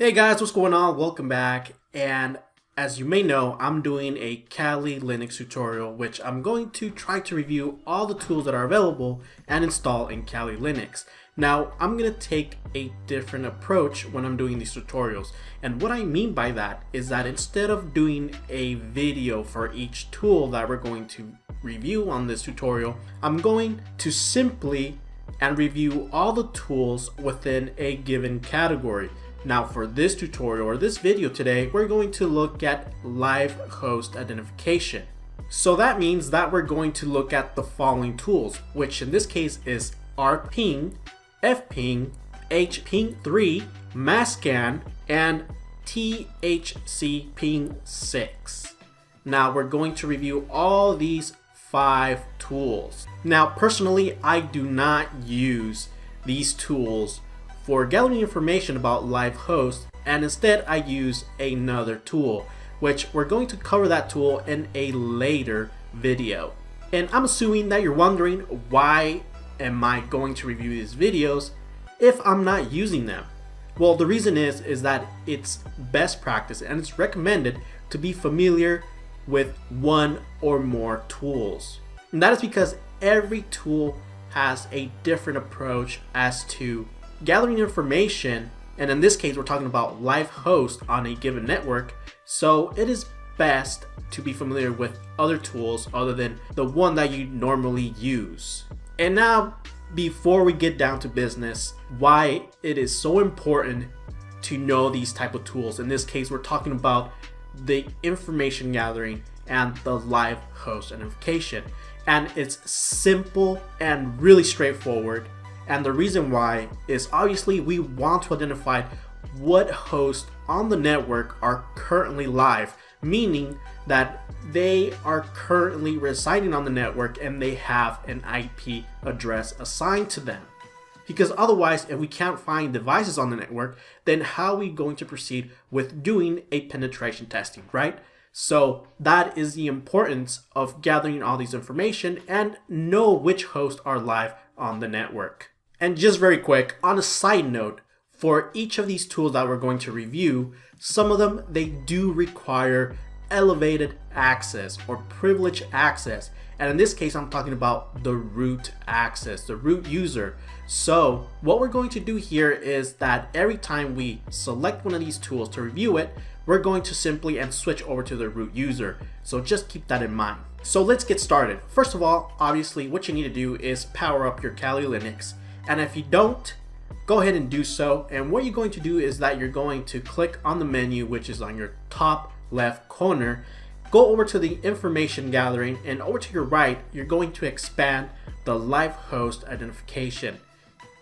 Hey guys, what's going on? Welcome back. And as you may know, I'm doing a Kali Linux tutorial, which I'm going to try to review all the tools that are available and install in Kali Linux. Now, I'm going to take a different approach when I'm doing these tutorials. And what I mean by that is that instead of doing a video for each tool that we're going to review on this tutorial, I'm going to simply review all the tools within a given category. Now for this tutorial or this video today, we're going to look at live host identification. So that means that we're going to look at the following tools, which in this case is rping, fping, hping3, masscan, and thcping6. Now we're going to review all these 5 tools. Now personally, I do not use these tools for gathering information about live host, and instead I use another tool, which we're going to cover that tool in a later video. And I'm assuming that you're wondering, why am I going to review these videos if I'm not using them? Well, the reason is that it's best practice and it's recommended to be familiar with one or more tools. And that is because every tool has a different approach as to gathering information, and in this case we're talking about live host on a given network, so it is best to be familiar with other tools other than the one that you normally use. And now, before we get down to business, why it is so important to know these type of tools. In this case, we're talking about the information gathering and the live host identification, and it's simple and really straightforward. And the reason why is obviously we want to identify what hosts on the network are currently live, meaning that they are currently residing on the network and they have an IP address assigned to them. Because otherwise, if we can't find devices on the network, then how are we going to proceed with doing a penetration testing, right? So that is the importance of gathering all these information and know which hosts are live on the network. And just very quick, on a side note, for each of these tools that we're going to review, some of them, they do require elevated access or privileged access. And in this case, I'm talking about the root access, the root user. So what we're going to do here is that every time we select one of these tools to review it, we're going to simply switch over to the root user. So just keep that in mind. So let's get started. First of all, obviously what you need to do is power up your Kali Linux. And if you don't, go ahead and do so. And what you're going to do is that you're going to click on the menu, which is on your top left corner, go over to the information gathering, and over to your right, you're going to expand the live host identification.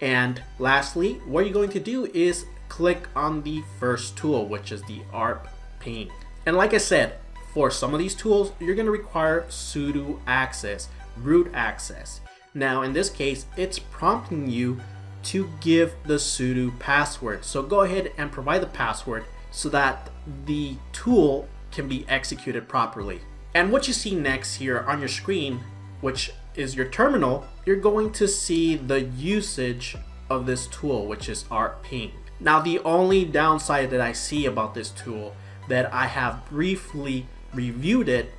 And lastly, what you're going to do is click on the first tool, which is the rping. And like I said, for some of these tools, you're going to require sudo access, root access. Now in this case, it's prompting you to give the sudo password. So go ahead and provide the password so that the tool can be executed properly. And what you see next here on your screen, which is your terminal, you're going to see the usage of this tool, which is rping. Now the only downside that I see about this tool, that I have briefly reviewed it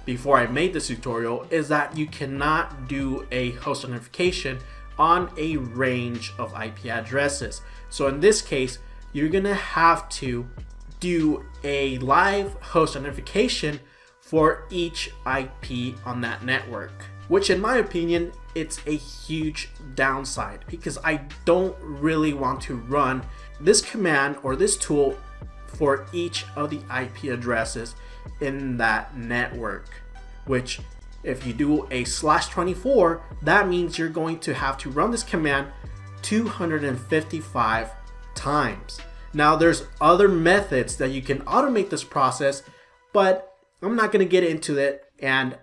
before I made this tutorial, is that you cannot do a host identification on a range of IP addresses. So in this case, you're gonna have to do a live host identification for each IP on that network, which in my opinion, it's a huge downside because I don't really want to run this command or this tool for each of the IP addresses in that network, which if you do a /24, that means you're going to have to run this command 255 times. Now there's other methods that you can automate this process, but I'm not going to get into it, and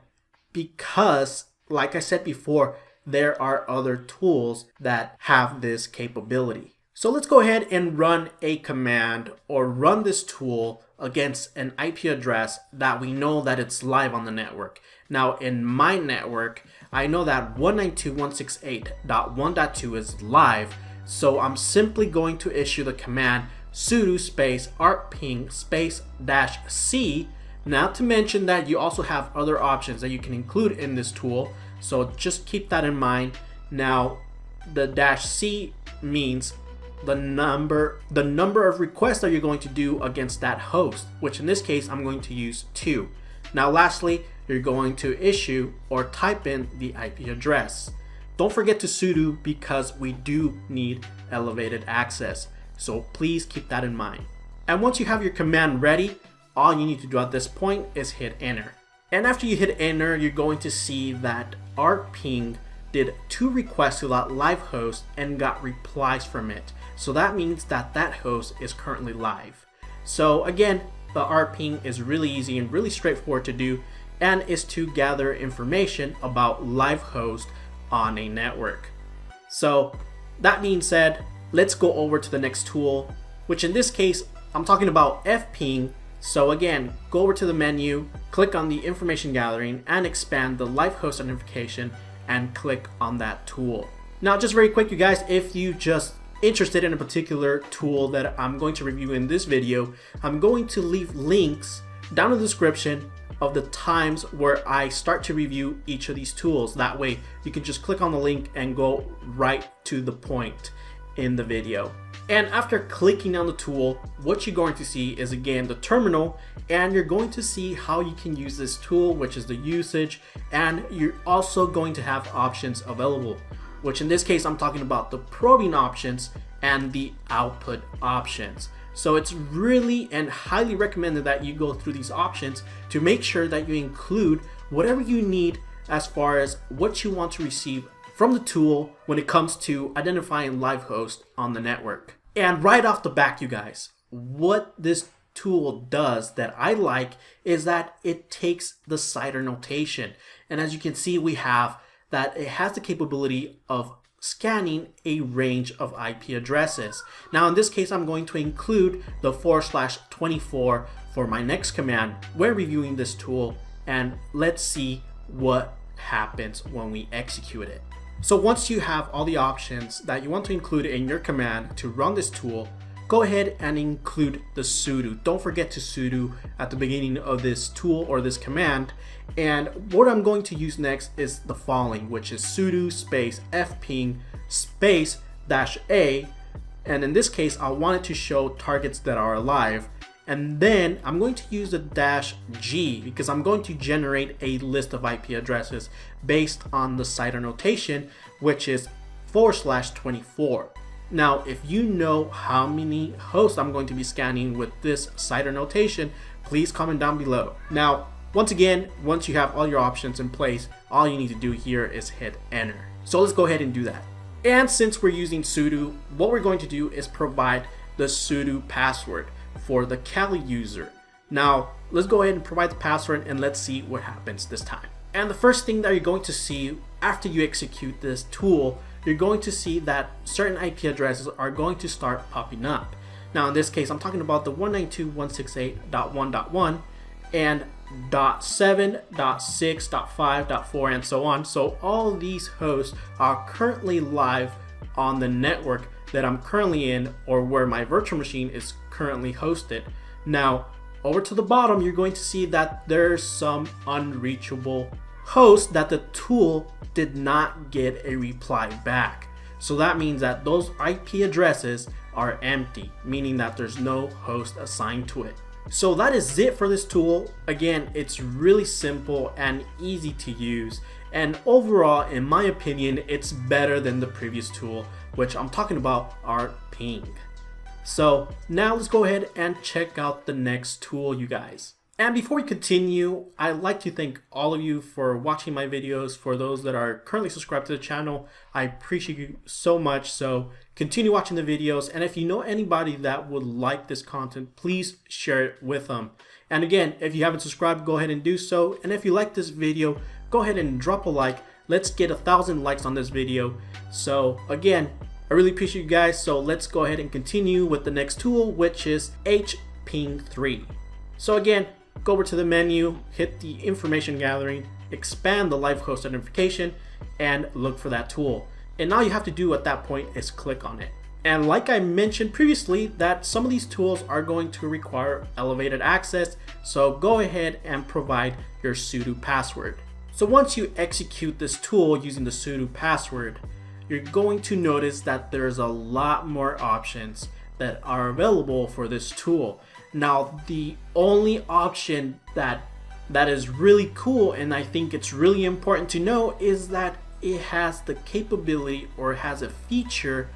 because like I said before, there are other tools that have this capability. So let's go ahead and run a command or run this tool against an IP address that we know that it's live on the network. Now in my network, I know that 192.168.1.2 is live, so I'm simply going to issue the command sudo space artping space -c. Not to mention that you also have other options that you can include in this tool, so just keep that in mind. Now the -c means the number of requests that you're going to do against that host, which in this case I'm going to use 2. Now lastly, you're going to issue or type in the IP address. Don't forget to sudo because we do need elevated access, so please keep that in mind. And once you have your command ready, all you need to do at this point is hit enter. And after you hit enter, you're going to see that artping did 2 requests to that live host and got replies from it. So that means that that host is currently live. So again, the artping is really easy and really straightforward to do, and is to gather information about live host on a network. So that being said, let's go over to the next tool, which in this case, I'm talking about fping. So again, go over to the menu, click on the information gathering and expand the live host identification and click on that tool. Now just very quick, you guys, if you just interested in a particular tool that I'm going to review in this video, I'm going to leave links down in the description of the times where I start to review each of these tools. That way you can just click on the link and go right to the point in the video. And after clicking on the tool, what you're going to see is again the terminal, and you're going to see how you can use this tool, which is the usage, and you're also going to have options available, which in this case I'm talking about the probing options and the output options. So it's really and highly recommended that you go through these options to make sure that you include whatever you need as far as what you want to receive from the tool when it comes to identifying live host on the network. And right off the back, you guys, what this tool does that I like is that it takes the CIDR notation. And as you can see, we have that it has the capability of scanning a range of IP addresses. Now in this case, I'm going to include the /24 for my next command when reviewing this tool, and let's see what happens when we execute it. So once you have all the options that you want to include in your command to run this tool, go ahead and include the sudo. Don't forget to sudo at the beginning of this tool or this command. And what I'm going to use next is the following, which is sudo space fping space -a. And in this case, I want it to show targets that are alive. And then I'm going to use the -g because I'm going to generate a list of IP addresses based on the CIDR notation, which is /24. Now, if you know how many hosts I'm going to be scanning with this CIDR notation, please comment down below. Now, once again, once you have all your options in place, all you need to do here is hit enter. So let's go ahead and do that. And since we're using sudo, what we're going to do is provide the sudo password for the Kali user. Now, let's go ahead and provide the password and let's see what happens this time. And the first thing that you're going to see after you execute this tool, you're going to see that certain IP addresses are going to start popping up. Now in this case, I'm talking about the 192.168.1.1 and .7, .6, .5, .4, and so on. So all these hosts are currently live on the network that I'm currently in, or where my virtual machine is currently hosted. Now, over to the bottom, you're going to see that there's some unreachable hosts that the tool did not get a reply back. So that means that those IP addresses are empty, meaning that there's no host assigned to it. So that is it for this tool. Again, it's really simple and easy to use. And overall, in my opinion, it's better than the previous tool, which I'm talking about artping. So now let's go ahead and check out the next tool, you guys. And before we continue, I'd like to thank all of you for watching my videos. For those that are currently subscribed to the channel, I appreciate you so much. So continue watching the videos. And if you know anybody that would like this content, please share it with them. And again, if you haven't subscribed, go ahead and do so. And if you like this video, go ahead and drop a like. Let's get 1,000 likes on this video. So again, I really appreciate you guys. So let's go ahead and continue with the next tool, which is hping3. So again, go over to the menu, hit the information gathering, expand the live host identification, and look for that tool. And all you have to do at that point is click on it. And like I mentioned previously, that some of these tools are going to require elevated access, so go ahead and provide your sudo password. So once you execute this tool using the sudo password, you're going to notice that there's a lot more options that are available for this tool. Now, the only option that is really cool, and I think it's really important to know, is that it has the capability, or has a feature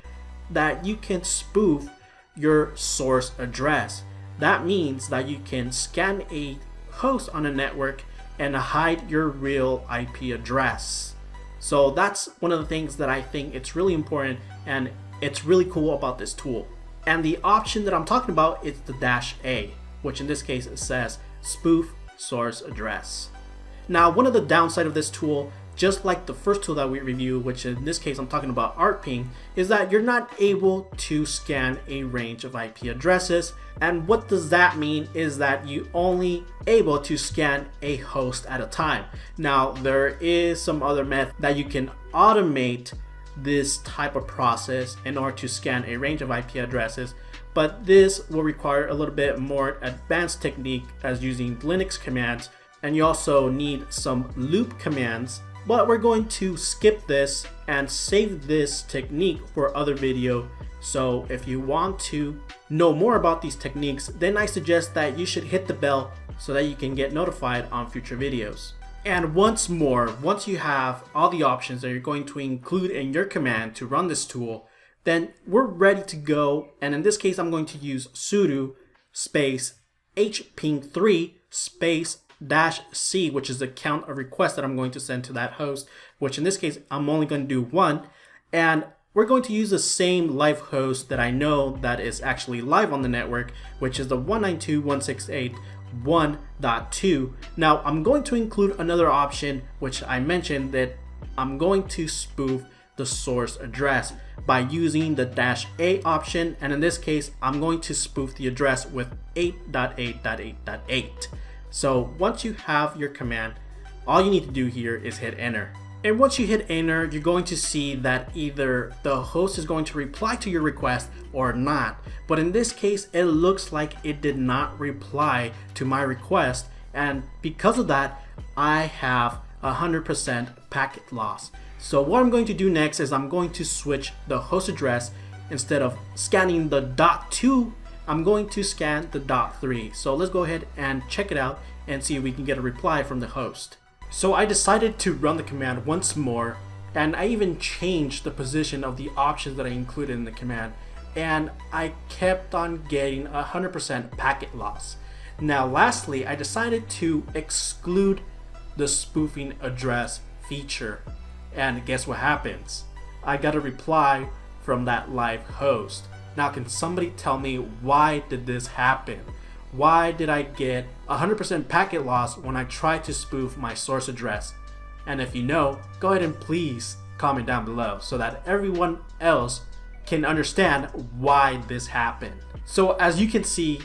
that you can spoof your source address. That means that you can scan a host on a network and hide your real IP address. So that's one of the things that I think it's really important and it's really cool about this tool. And the option that I'm talking about is the -A, which in this case it says spoof source address. Now, one of the downside of this tool, just like the first tool that we reviewed, which in this case I'm talking about ArtPing, is that you're not able to scan a range of IP addresses. And what does that mean is that you only able to scan a host at a time. Now, there is some other method that you can automate this type of process in order to scan a range of IP addresses, but this will require a little bit more advanced technique as using Linux commands, and you also need some loop commands. But we're going to skip this and save this technique for other video. So if you want to know more about these techniques, then I suggest that you should hit the bell so that you can get notified on future videos. And once more, once you have all the options that you're going to include in your command to run this tool, then we're ready to go. And in this case, I'm going to use sudo space hping3 space -c, which is the count of requests that I'm going to send to that host, which in this case, I'm only going to do one. And we're going to use the same live host that I know that is actually live on the network, which is the 192.168.1.2. Now, I'm going to include another option, which I mentioned, that I'm going to spoof the source address by using the -A option. And in this case, I'm going to spoof the address with 8.8.8.8. So once you have your command, all you need to do here is hit enter. And once you hit enter, you're going to see that either the host is going to reply to your request or not. But in this case, it looks like it did not reply to my request. And because of that, I have 100% packet loss. So what I'm going to do next is I'm going to switch the host address. Instead of scanning the .2, I'm going to scan the .3. So let's go ahead and check it out and see if we can get a reply from the host. So I decided to run the command once more, and I even changed the position of the options that I included in the command, and I kept on getting 100% packet loss. Now lastly, I decided to exclude the spoofing address feature, and guess what happens? I got a reply from that live host. Now, can somebody tell me, why did this happen? Why did I get 100% packet loss when I tried to spoof my source address? And if you know, go ahead and please comment down below so that everyone else can understand why this happened. So as you can see,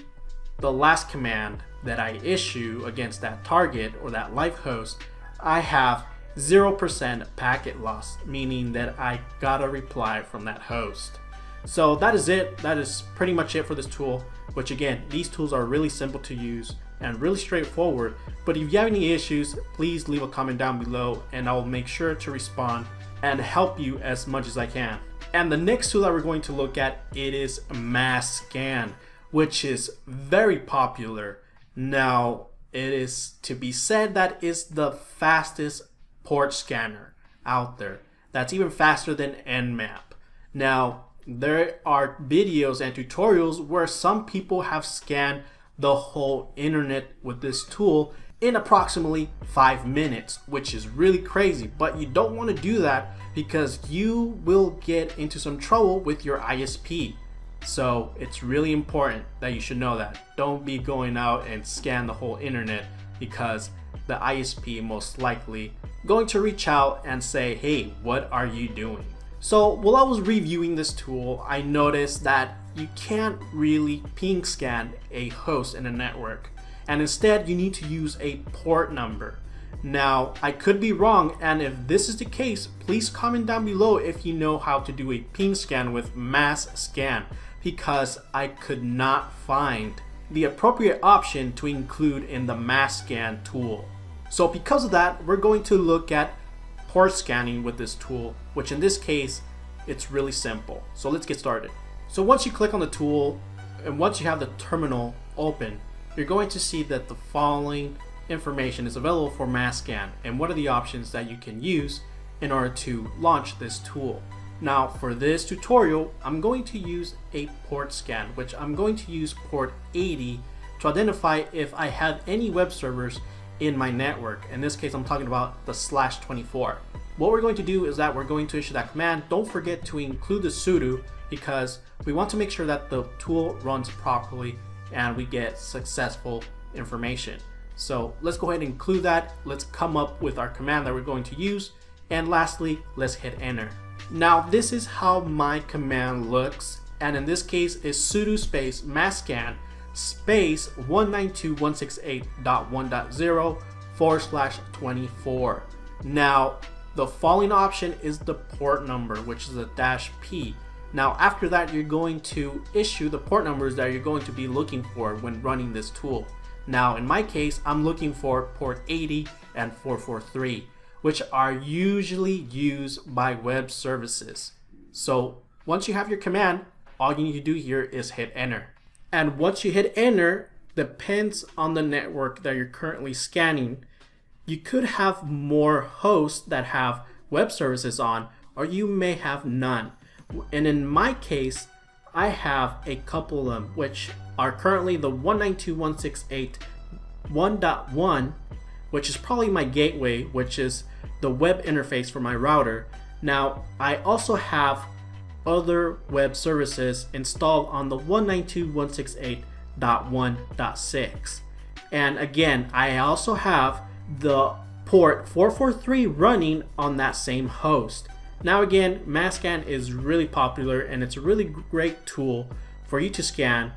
the last command that I issue against that target or that live host, I have 0% packet loss, meaning that I got a reply from that host. So that is it. That is pretty much it for this tool, which again, these tools are really simple to use and really straightforward. But if you have any issues, please leave a comment down below and I'll make sure to respond and help you as much as I can. And the next tool that we're going to look at, it is Masscan, which is very popular. Now, it is to be said that is the fastest port scanner out there. That's even faster than Nmap. Now, there are videos and tutorials where some people have scanned the whole internet with this tool in approximately 5 minutes, which is really crazy. But you don't want to do that because you will get into some trouble with your ISP. So it's really important that you should know that. Don't be going out and scan the whole internet, because the ISP most likely going to reach out and say, hey, what are you doing? So while I was reviewing this tool, I noticed that you can't really ping scan a host in a network, and instead you need to use a port number. Now, I could be wrong, and if this is the case, please comment down below if you know how to do a ping scan with mass scan, because I could not find the appropriate option to include in the mass scan tool. So because of that, we're going to look at port scanning with this tool, which in this case, it's really simple. So let's get started. So once you click on the tool, and once you have the terminal open, you're going to see that the following information is available for mass scan and what are the options that you can use in order to launch this tool. Now for this tutorial, I'm going to use a port scan, which I'm going to use port 80 to identify if I have any web servers in my network. In this case, I'm talking about the /24. What we're going to do is that we're going to issue that command. Don't forget to include the sudo, because we want to make sure that the tool runs properly and we get successful information. So let's go ahead and include that. Let's come up with our command that we're going to use. And lastly, let's hit enter. Now this is how my command looks. And in this case is sudo space massscan space 192.168.1.0/24. Now the following option is the port number, which is a -P. Now after that, you're going to issue the port numbers that you're going to be looking for when running this tool. Now in my case, I'm looking for port 80 and 443, which are usually used by web services. So once you have your command, all you need to do here is hit enter. And once you hit enter, depends on the network that you're currently scanning. You could have more hosts that have web services on, or you may have none. And in my case, I have a couple of them, which are currently the 192.168.1.1, which is probably my gateway, which is the web interface for my router. Now, I also have other web services installed on the 192.168.1.6. And again, I also have the port 443 running on that same host. Now again, massscan is really popular and it's a really great tool for you to scan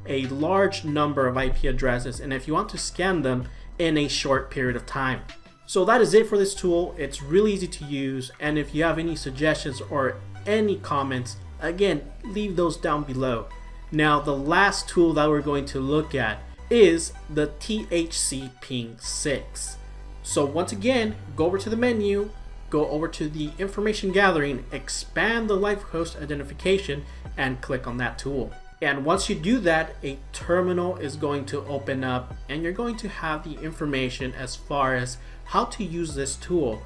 a large number of IP addresses, and if you want to scan them in a short period of time. So that is it for this tool. It's really easy to use, and if you have any suggestions or any comments, again, leave those down below. Now the last tool that we're going to look at is the THC Ping 6. So once again, go over to the menu, go over to the information gathering, expand the live host identification, and click on that tool. And once you do that, a terminal is going to open up and you're going to have the information as far as how to use this tool.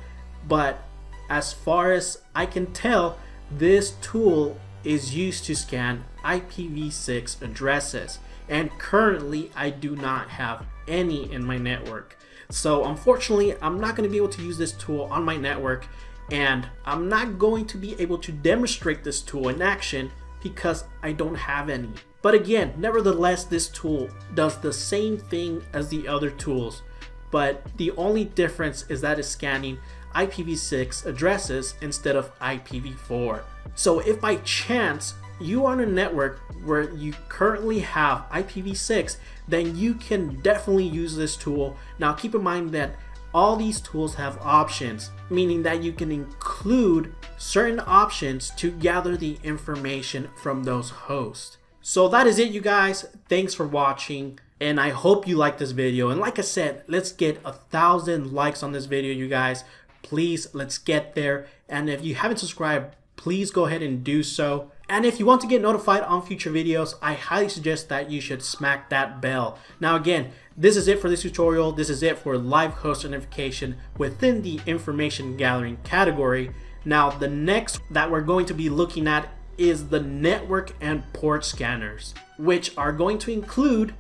But as far as I can tell, this tool is used to scan IPv6 addresses, and currently I do not have any in my network. So unfortunately, I'm not going to be able to use this tool on my network, and I'm not going to be able to demonstrate this tool in action because I don't have any. But again, nevertheless, this tool does the same thing as the other tools, but the only difference is that it's scanning IPv6 addresses instead of IPv4. So if by chance you are on a network where you currently have IPv6, then you can definitely use this tool. Now keep in mind that all these tools have options, meaning that you can include certain options to gather the information from those hosts. So that is it, you guys. Thanks for watching, and I hope you liked this video. And like I said, let's get 1,000 likes on this video, you guys. Please, let's get there. And if you haven't subscribed, please go ahead and do so. And if you want to get notified on future videos, I highly suggest that you should smack that bell. Now again, this is it for this tutorial. This is it for live host identification within the information gathering category. Now the next that we're going to be looking at is the network and port scanners, which are going to include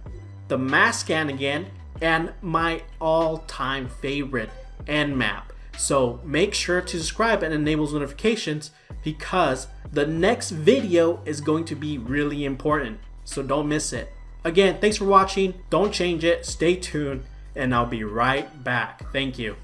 the mass scan again and my all-time favorite, Nmap. So make sure to subscribe and enable notifications, because the next video is going to be really important, so don't miss it. Again, thanks for watching. Don't change it, stay tuned, and I'll be right back. Thank you.